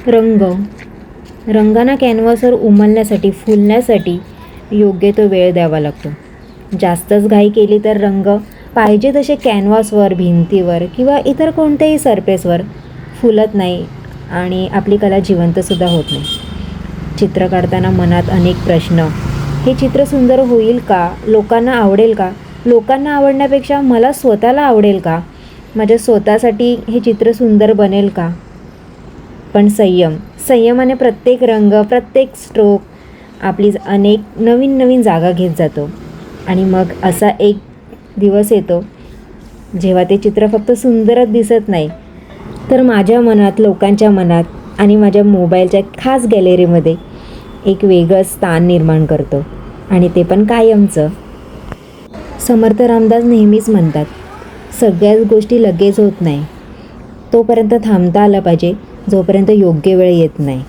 रंग. रंगांना कॅनव्हासवर उमलण्यासाठी, फुलण्यासाठी योग्य तो वेळ द्यावा लागतो. जास्तच घाई केली तर रंग पाहिजे तसे कॅनव्हासवर, भिंतीवर किंवा इतर कोणत्याही सरफेसवर फुलत नाही आणि आपली कला जिवंतसुद्धा होत नाही. चित्र काढताना मनात अनेक प्रश्न. हे चित्र सुंदर होईल का? लोकांना आवडेल का? लोकांना आवडण्यापेक्षा मला स्वतःला आवडेल का? माझ्या स्वतःसाठी हे चित्र सुंदर बनेल का? पण संयमाने प्रत्येक रंग, प्रत्येक स्ट्रोक आपली अनेक नवीन नवीन जागा घेत जातो. आणि मग असा एक दिवस येतो जेव्हा ते चित्र फक्त सुंदरच दिसत नाही, तर माझ्या मनात, लोकांच्या मनात आणि माझ्या मोबाईलच्या खास गॅलरीमध्ये एक वेगळं स्थान निर्माण करतो. आणि ते पण कायमचं. समर्थ रामदास नेहमीच म्हणतात, सगळ्याच गोष्टी लगेच होत नाही. तोपर्यंत थांबता आलं पाहिजे जोपर्यंत योग्य वेळ येत नाही.